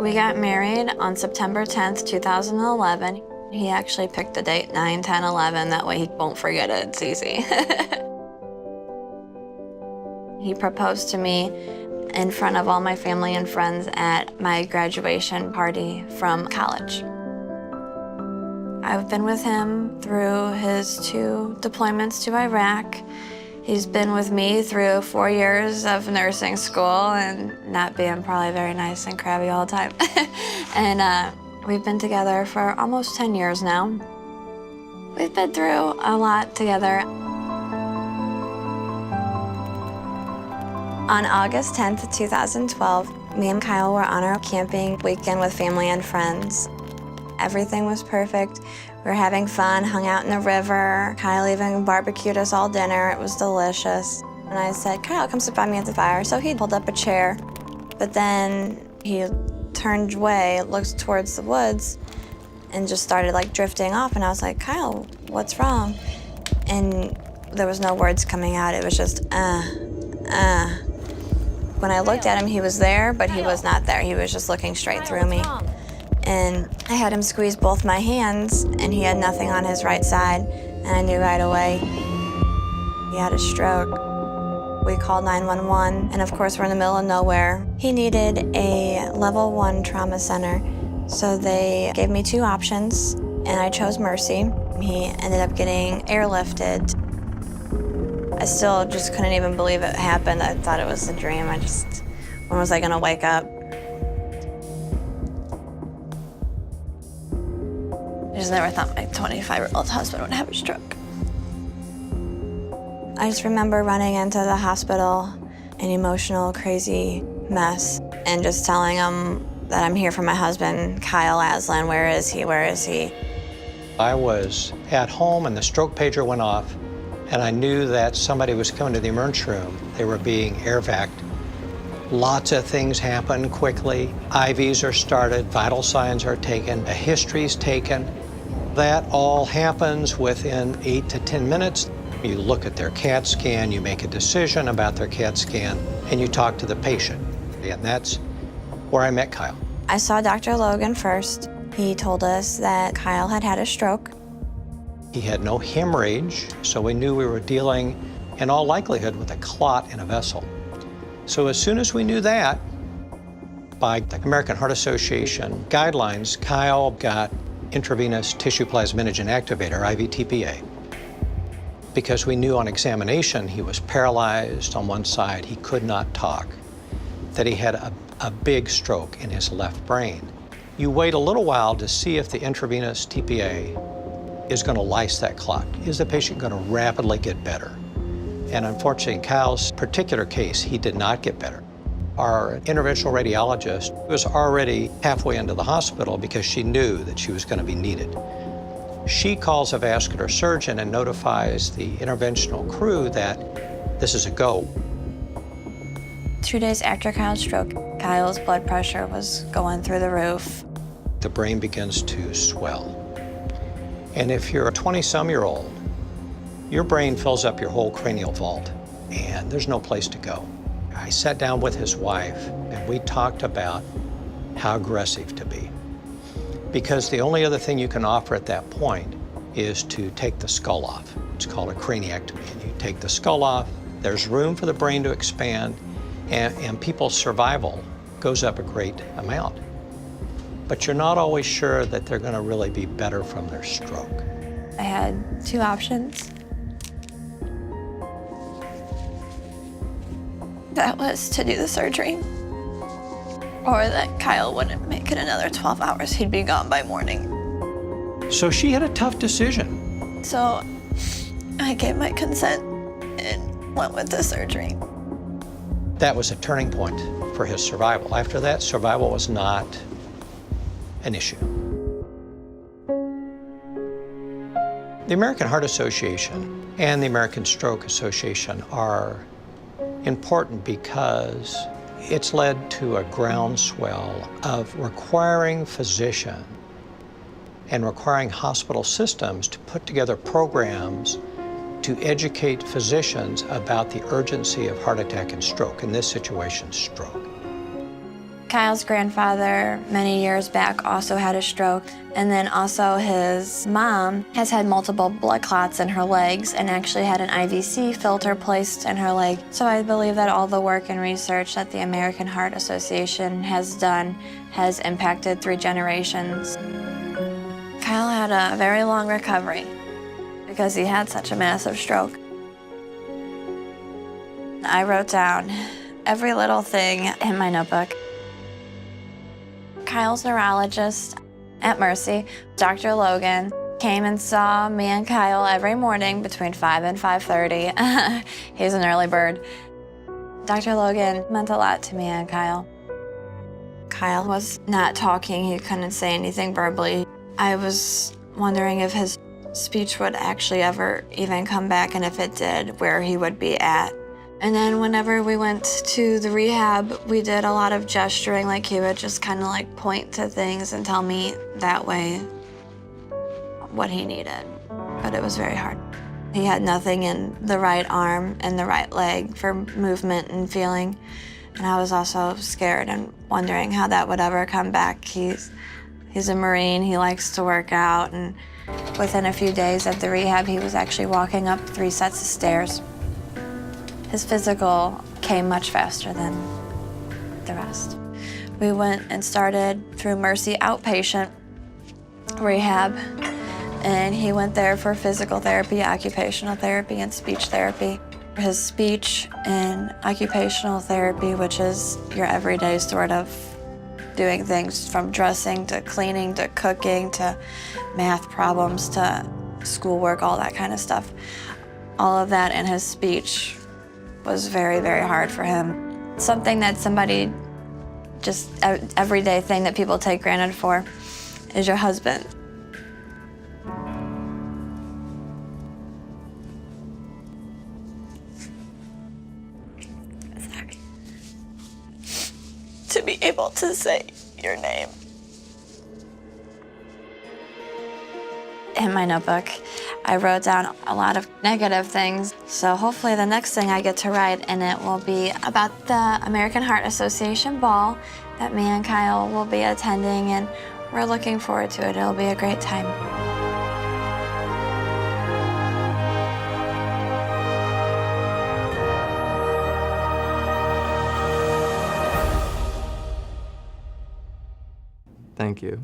We got married on September 10th, 2011. He actually picked the date 9, 10, 11. That way he won't forget it. It's easy. He proposed to me in front of all my family and friends at my graduation party from college. I've been with him through his 2 deployments to Iraq. He's been with me through 4 years of nursing school and not being probably very nice and crabby all the time. And we've been together for almost 10 years now. We've been through a lot together. On August 10th, 2012, me and Kyle were on our camping weekend with family and friends. Everything was perfect. We were having fun, hung out in the river. Kyle even barbecued us all dinner. It was delicious. And I said, Kyle, come sit by me at the fire. So he pulled up a chair, but then he turned away, looked towards the woods, and just started like drifting off. And I was like, Kyle, what's wrong? And there was no words coming out. It was just, When I looked at him, he was there, but he was not there. He was just looking straight through me. And I had him squeeze both my hands, and he had nothing on his right side. And I knew right away he had a stroke. We called 911, and of course, we're in the middle of nowhere. He needed a level 1 trauma center, so they gave me 2 options, and I chose Mercy. He ended up getting airlifted. I still just couldn't even believe it happened. I thought it was a dream. When was I gonna wake up? I just never thought my 25-year-old husband would have a stroke. I just remember running into the hospital, an emotional, crazy mess, and just telling him that I'm here for my husband, Kyle Aslan. Where is he? Where is he? I was at home and the stroke pager went off, and I knew that somebody was coming to the emergency room. They were being air vac'd. Lots of things happen quickly. IVs are started, vital signs are taken, a history's taken. That all happens within 8 to 10 minutes. You look at their CAT scan, you make a decision about their CAT scan, and you talk to the patient. And that's where I met Kyle. I saw Dr. Logan first. He told us that Kyle had had a stroke. He had no hemorrhage, so we knew we were dealing, in all likelihood, with a clot in a vessel. So as soon as we knew that, by the American Heart Association guidelines, Kyle got intravenous tissue plasminogen activator, IVTPA, because we knew on examination he was paralyzed on one side, he could not talk, that he had a big stroke in his left brain. You wait a little while to see if the intravenous TPA is going to lyse that clot. Is the patient going to rapidly get better? And unfortunately, in Kyle's particular case, he did not get better. Our interventional radiologist was already halfway into the hospital because she knew that she was going to be needed. She calls a vascular surgeon and notifies the interventional crew that this is a go. 2 days after Kyle's stroke, Kyle's blood pressure was going through the roof. The brain begins to swell. And if you're a 20-some-year-old, your brain fills up your whole cranial vault, and there's no place to go. I sat down with his wife, and we talked about how aggressive to be. Because the only other thing you can offer at that point is to take the skull off. It's called a craniectomy. And you take the skull off, there's room for the brain to expand, and people's survival goes up a great amount. But you're not always sure that they're going to really be better from their stroke. I had 2 options. That was to do the surgery, or that Kyle wouldn't make it another 12 hours. He'd be gone by morning. So she had a tough decision. So I gave my consent and went with the surgery. That was a turning point for his survival. After that, survival was not an issue. The American Heart Association and the American Stroke Association are important because it's led to a groundswell of requiring physicians and requiring hospital systems to put together programs to educate physicians about the urgency of heart attack and stroke, in this situation, stroke. Kyle's grandfather, many years back, also had a stroke. And then also his mom has had multiple blood clots in her legs and actually had an IVC filter placed in her leg. So I believe that all the work and research that the American Heart Association has done has impacted 3 generations. Kyle had a very long recovery because he had such a massive stroke. I wrote down every little thing in my notebook. Kyle's neurologist at Mercy, Dr. Logan, came and saw me and Kyle every morning between 5 and 5:30. He's an early bird. Dr. Logan meant a lot to me and Kyle. Kyle was not talking. He couldn't say anything verbally. I was wondering if his speech would actually ever even come back, and if it did, where he would be at. And then whenever we went to the rehab, we did a lot of gesturing, like he would just kind of like point to things and tell me that way what he needed. But it was very hard. He had nothing in the right arm and the right leg for movement and feeling. And I was also scared and wondering how that would ever come back. He's a Marine, he likes to work out, and within a few days at the rehab, he was actually walking up 3 sets of stairs. His physical came much faster than the rest. We went and started through Mercy outpatient rehab, and he went there for physical therapy, occupational therapy, and speech therapy. His speech and occupational therapy, which is your everyday sort of doing things from dressing to cleaning to cooking to math problems to schoolwork, all that kind of stuff. All of that in his speech was very, very hard for him. Something that somebody, just everyday thing that people take granted for, is your husband. Sorry. To be able to say your name. In my notebook, I wrote down a lot of negative things. So hopefully the next thing I get to write in it will be about the American Heart Association ball that me and Kyle will be attending, and we're looking forward to it. It'll be a great time. Thank you.